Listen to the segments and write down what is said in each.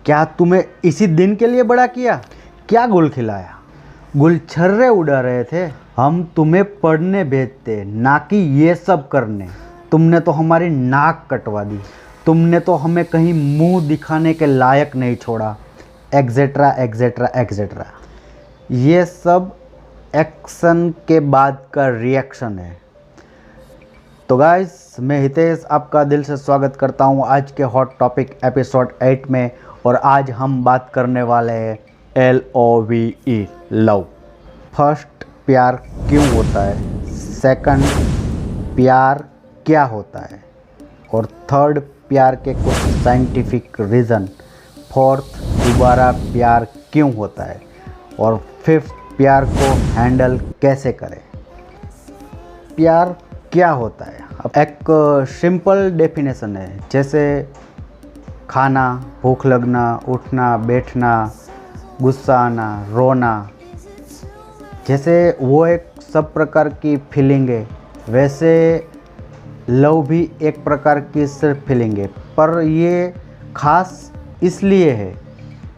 क्या तुम्हें इसी दिन के लिए बड़ा किया? क्या गुल खिलाया? गुलछर्रे उड़ा रहे थे। हम तुम्हें पढ़ने भेजते, ना कि ये सब करने। तुमने तो हमारी नाक कटवा दी। तुमने तो हमें कहीं मुंह दिखाने के लायक नहीं छोड़ा, एग्जेट्रा एग्जेट्रा एग्जेट्रा। ये सब एक्शन के बाद का रिएक्शन है। तो गाइस, मैं हितेश आपका दिल से स्वागत करता हूँ आज के हॉट टॉपिक एपिसोड 8 में। और आज हम बात करने वाले हैं LOVE, लव। फर्स्ट, प्यार क्यों होता है। सेकंड, प्यार क्या होता है। और थर्ड, प्यार के कुछ साइंटिफिक रीज़न। फोर्थ, दोबारा प्यार क्यों होता है। और फिफ्थ, प्यार को हैंडल कैसे करें। प्यार क्या होता है? अब एक सिंपल डेफिनेशन है, जैसे खाना, भूख लगना, उठना बैठना, गुस्सा आना, रोना, जैसे वो एक सब प्रकार की फीलिंग है, वैसे लव भी एक प्रकार की सिर्फ फीलिंग है। पर ये खास इसलिए है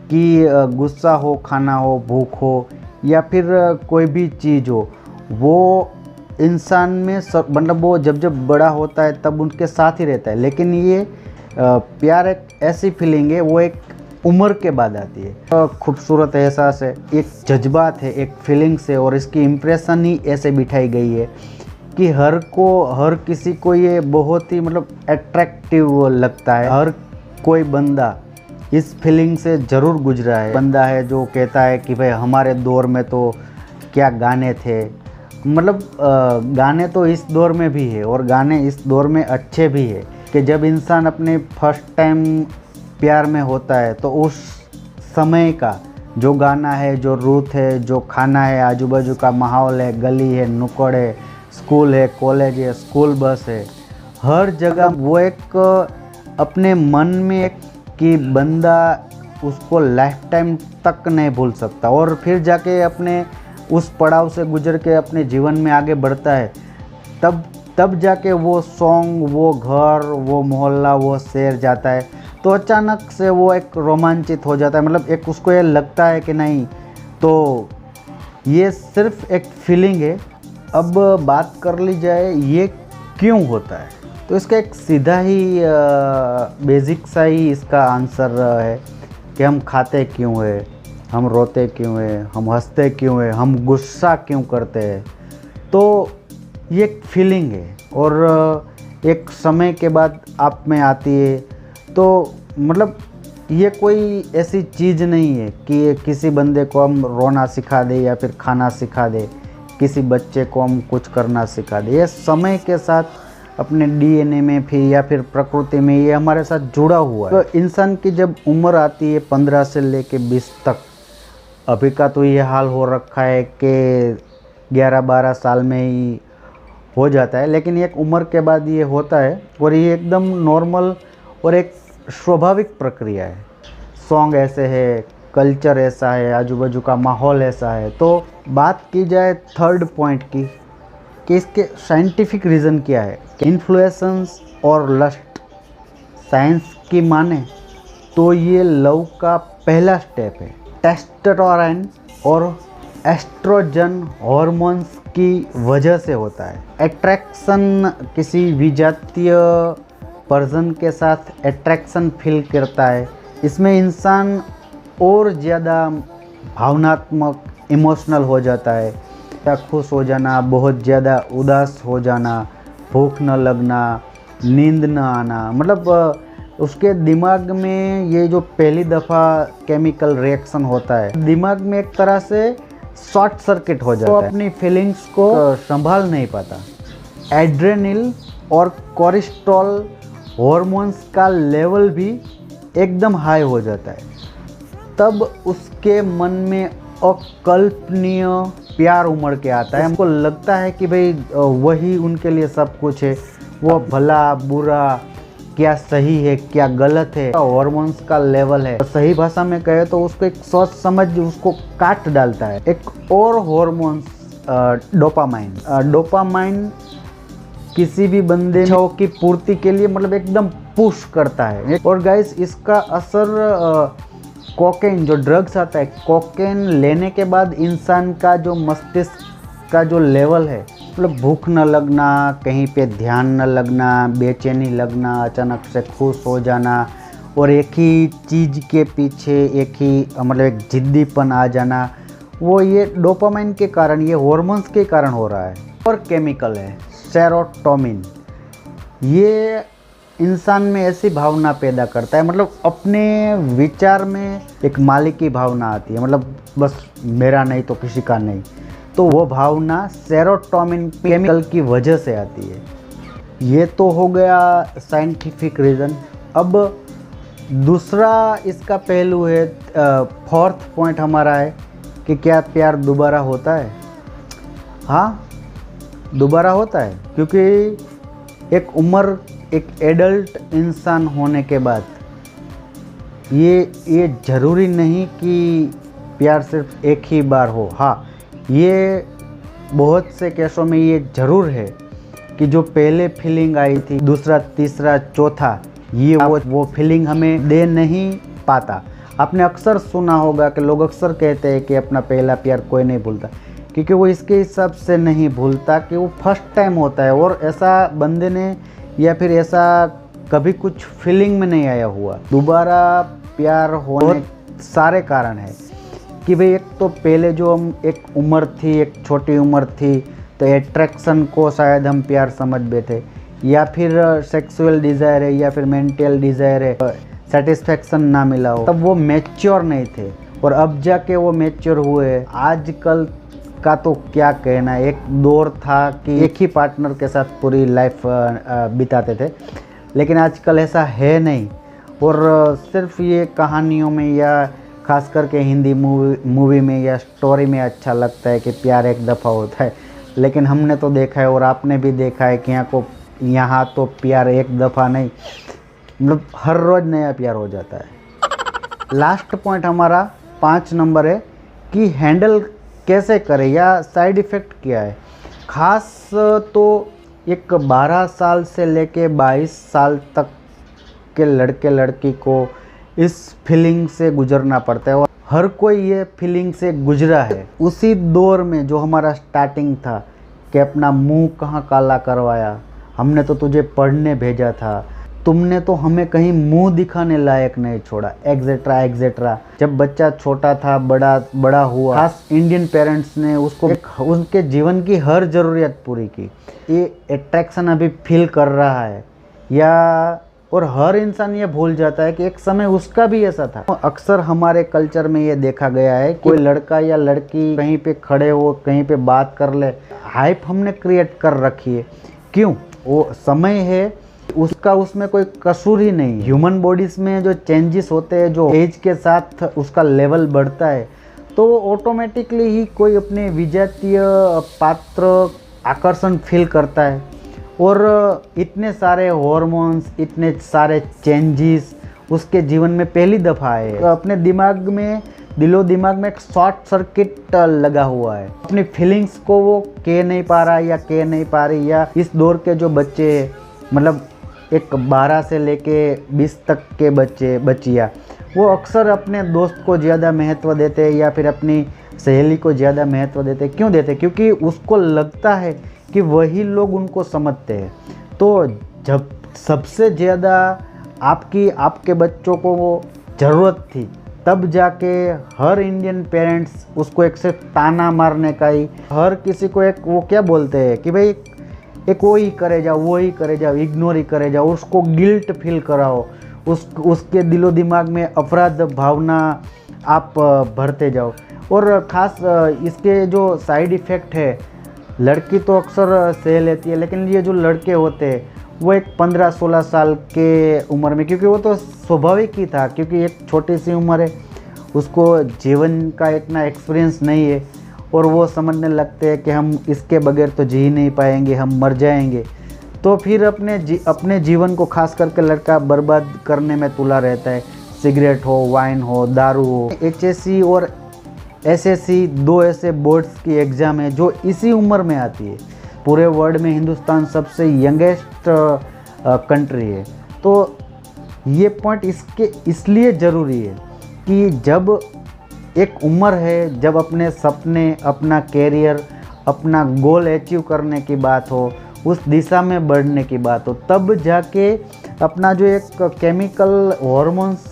कि गुस्सा हो, खाना हो, भूख हो या फिर कोई भी चीज़ हो, वो इंसान में सब मतलब वो जब बड़ा होता है तब उनके साथ ही रहता है। लेकिन ये प्यार एक ऐसी फीलिंग है, वो एक उम्र के बाद आती है। खूबसूरत एहसास है, एक जज्बात है, एक फीलिंग्स है। और इसकी इम्प्रेशन ही ऐसे बिठाई गई है कि हर किसी को ये बहुत ही मतलब अट्रैक्टिव लगता है। हर कोई बंदा इस फीलिंग से ज़रूर गुजरा है। बंदा है जो कहता है कि भाई हमारे दौर में तो क्या गाने थे। मतलब गाने तो इस दौर में भी है और गाने इस दौर में अच्छे भी है कि जब इंसान अपने फर्स्ट टाइम प्यार में होता है तो उस समय का जो गाना है, जो रूट है, जो खाना है, आजू बाजू का माहौल है, गली है, नुक्कड़ है, स्कूल है, कॉलेज है, स्कूल बस है, हर जगह वो एक अपने मन में एक कि बंदा उसको लाइफ टाइम तक नहीं भूल सकता। और फिर जाके अपने उस पड़ाव से गुजर के अपने जीवन में आगे बढ़ता है, तब जाके वो सॉन्ग, वो घर, वो मोहल्ला, वो शहर जाता है तो अचानक से वो एक रोमांचित हो जाता है। मतलब एक उसको ये लगता है कि नहीं, तो ये सिर्फ एक फीलिंग है। अब बात कर ली जाए ये क्यों होता है, तो इसका एक सीधा ही बेसिक सा ही इसका आंसर है कि हम खाते क्यों है, हम रोते क्यों है, हम हंसते क्यों है, हम गुस्सा क्यों करते हैं। तो ये एक फीलिंग है और एक समय के बाद आप में आती है। तो मतलब ये कोई ऐसी चीज़ नहीं है कि किसी बंदे को हम रोना सिखा दे या फिर खाना सिखा दे, किसी बच्चे को हम कुछ करना सिखा दे। ये समय के साथ अपने DNA में फिर या फिर प्रकृति में ये हमारे साथ जुड़ा हुआ है। तो इंसान की जब उम्र आती है 15 से लेके 20 तक, अभी का तो ये हाल हो रखा है कि 11-12 साल में ही हो जाता है, लेकिन एक उम्र के बाद ये होता है और ये एकदम नॉर्मल और एक स्वाभाविक प्रक्रिया है। सॉन्ग ऐसे है, कल्चर ऐसा है, आजू बाजू का माहौल ऐसा है। तो बात की जाए थर्ड पॉइंट की कि इसके साइंटिफिक रीज़न क्या है। इन्फ्लुएंस और लस्ट साइंस की माने तो ये लव का पहला स्टेप है। टेस्टोस्टेरोन और एस्ट्रोजन हार्मोन्स की वजह से होता है। अट्रैक्शन, किसी विजातीय पर्सन के साथ अट्रैक्शन फील करता है। इसमें इंसान और ज़्यादा भावनात्मक, इमोशनल हो जाता है। या खुश हो जाना, बहुत ज़्यादा उदास हो जाना, भूख न लगना, नींद न आना, मतलब उसके दिमाग में ये जो पहली दफ़ा केमिकल रिएक्शन होता है, दिमाग में एक तरह से शॉर्ट सर्किट हो जाता है। तो अपनी फीलिंग्स को संभाल नहीं पाता। एड्रेनल और कोर्टिसोल हार्मोन्स का लेवल भी एकदम हाई हो जाता है। तब उसके मन में अकल्पनीय प्यार उमड़ के आता है। हमको लगता है कि भाई वही उनके लिए सब कुछ है। वो भला बुरा, क्या सही है क्या गलत है, हार्मोन्स का लेवल है। सही भाषा में कहे तो उसको एक सोच समझ उसको काट डालता है। एक और हार्मोन्स डोपामाइन। डोपामाइन किसी भी बंदे की पूर्ति के लिए मतलब एकदम पुश करता है। और गाइस, इसका असर कोकेन जो ड्रग्स आता है, कोकेन लेने के बाद इंसान का जो मस्तिष्क का जो लेवल है, मतलब भूख न लगना, कहीं पे ध्यान न लगना, बेचैनी लगना, अचानक से खुश हो जाना और एक ही चीज़ के पीछे एक ही मतलब एक जिद्दीपन आ जाना, वो ये डोपामाइन के कारण, ये हॉर्मोन्स के कारण हो रहा है। और केमिकल है सेरोटोनिन, ये इंसान में ऐसी भावना पैदा करता है, मतलब अपने विचार में एक मालिक की भावना आती है, मतलब बस मेरा नहीं तो किसी का नहीं, तो वो भावना सेरोटोनिन केमिकल की वजह से आती है। ये तो हो गया साइंटिफिक रीज़न। अब दूसरा इसका पहलू है, फोर्थ पॉइंट हमारा है कि क्या प्यार दोबारा होता है? हाँ, दोबारा होता है, क्योंकि एक उम्र, एक एडल्ट इंसान होने के बाद ये ज़रूरी नहीं कि प्यार सिर्फ एक ही बार हो। हाँ, ये बहुत से केसों में ये ज़रूर है कि जो पहले फीलिंग आई थी, दूसरा, तीसरा, चौथा, ये वो फीलिंग हमें दे नहीं पाता। आपने अक्सर सुना होगा कि लोग अक्सर कहते हैं कि अपना पहला प्यार कोई नहीं भूलता, क्योंकि वो इसके हिसाब से नहीं भूलता कि वो फर्स्ट टाइम होता है और ऐसा बंदे ने या फिर ऐसा कभी कुछ फीलिंग में नहीं आया हुआ। दोबारा प्यार होने सारे कारण हैं कि भाई एक तो पहले जो हम एक उम्र थी, एक छोटी उम्र थी, तो एट्रैक्शन को शायद हम प्यार समझ बैठे, या फिर सेक्सुअल डिज़ायर है, या फिर मेंटल डिज़ायर है, सेटिस्फेक्शन ना मिला हो, तब वो मैच्योर नहीं थे और अब जाके वो मैच्योर हुए। आजकल का तो क्या कहना है, एक दौर था कि एक ही पार्टनर के साथ पूरी लाइफ बिताते थे, लेकिन आजकल ऐसा है नहीं। और सिर्फ ये कहानियों में या खास करके हिंदी मूवी में या स्टोरी में अच्छा लगता है कि प्यार एक दफ़ा होता है, लेकिन हमने तो देखा है और आपने भी देखा है कि यहाँ तो प्यार एक दफ़ा नहीं, मतलब हर रोज़ नया प्यार हो जाता है। लास्ट पॉइंट हमारा 5 नंबर है कि हैंडल कैसे करें या साइड इफ़ेक्ट क्या है। ख़ास तो एक 12 साल से लेके 22 साल तक के लड़के लड़की को इस फीलिंग से गुजरना पड़ता है और हर कोई ये फीलिंग से गुजरा है। उसी दौर में जो हमारा स्टार्टिंग था कि अपना मुंह कहाँ काला करवाया, हमने तो तुझे पढ़ने भेजा था, तुमने तो हमें कहीं मुंह दिखाने लायक नहीं छोड़ा, एक्सेट्रा एक्सेट्रा। जब बच्चा छोटा था, बड़ा हुआ, खास इंडियन पेरेंट्स ने उसको उनके जीवन की हर ज़रूरियत पूरी की। ये अट्रैक्शन अभी फील कर रहा है या, और हर इंसान ये भूल जाता है कि एक समय उसका भी ऐसा था। अक्सर हमारे कल्चर में ये देखा गया है, कोई लड़का या लड़की कहीं पे खड़े हो, कहीं पे बात कर ले, हाइप हमने क्रिएट कर रखी है। क्यों? वो समय है उसका, उसमें कोई कसूर ही नहीं। ह्यूमन बॉडीज में जो चेंजेस होते हैं, जो एज के साथ उसका लेवल बढ़ता है, तो ऑटोमेटिकली ही कोई अपने विजातीय पात्र आकर्षण फील करता है। और इतने सारे हॉर्मोन्स, इतने सारे चेंजेस उसके जीवन में पहली दफ़ा आए, तो अपने दिमाग में, दिलो दिमाग में एक शॉर्ट सर्किट लगा हुआ है। अपनी फीलिंग्स को वो कह नहीं पा रहा या कह नहीं पा रही। या इस दौर के जो बच्चे हैं, मतलब एक 12 से लेके 20 तक के बच्चियाँ, वो अक्सर अपने दोस्त को ज़्यादा महत्व देते हैं या फिर अपनी सहेली को ज़्यादा महत्व देते। क्यों देते? क्योंकि उसको लगता है कि वही लोग उनको समझते हैं। तो जब सबसे ज़्यादा आपके बच्चों को वो ज़रूरत थी, तब जाके हर इंडियन पेरेंट्स उसको एक सिर्फ ताना मारने का ही, हर किसी को एक वो क्या बोलते हैं कि भाई एक वो ही करे जाओ, इग्नोर ही करे जाओ, उसको गिल्ट फील कराओ, उसके दिलो दिमाग में अपराध भावना आप भरते जाओ। और ख़ास इसके जो साइड इफ़ेक्ट है, लड़की तो अक्सर सह लेती है, लेकिन ये जो लड़के होते हैं वो एक 15-16 साल के उम्र में, क्योंकि वो तो स्वाभाविक ही था, क्योंकि एक छोटी सी उम्र है, उसको जीवन का इतना एक्सपीरियंस नहीं है और वो समझने लगते हैं कि हम इसके बगैर तो जी नहीं पाएंगे, हम मर जाएंगे। तो फिर अपने जीवन को खास करके लड़का बर्बाद करने में तुला रहता है। सिगरेट हो, वाइन हो, दारू हो। HSC और SSC 2 ऐसे बोर्ड्स की एग्ज़ाम है जो इसी उम्र में आती है। पूरे वर्ल्ड में हिंदुस्तान सबसे यंगेस्ट कंट्री है। तो ये पॉइंट इसलिए ज़रूरी है कि जब एक उम्र है जब अपने सपने, अपना कैरियर, अपना गोल अचीव करने की बात हो, उस दिशा में बढ़ने की बात हो, तब जाके अपना जो एक केमिकल हॉर्मोन्स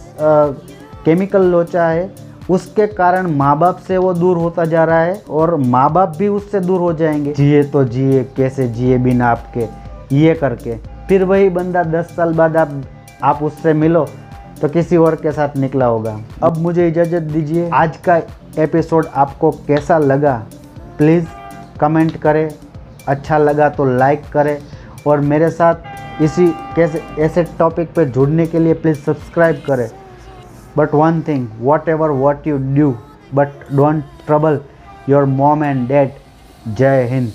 केमिकल लोचा है उसके कारण माँ बाप से वो दूर होता जा रहा है और माँ बाप भी उससे दूर हो जाएंगे। जिए तो जिए, कैसे जिए बिना आपके, ये करके फिर वही बंदा 10 साल बाद आप उससे मिलो तो किसी और के साथ निकला होगा। अब मुझे इजाज़त दीजिए। आज का एपिसोड आपको कैसा लगा प्लीज़ कमेंट करें, अच्छा लगा तो लाइक करें और मेरे साथ इसी ऐसे टॉपिक पे जुड़ने के लिए प्लीज़ सब्सक्राइब करें। But one thing, what you do, but don't trouble your mom and dad. जय हिंद।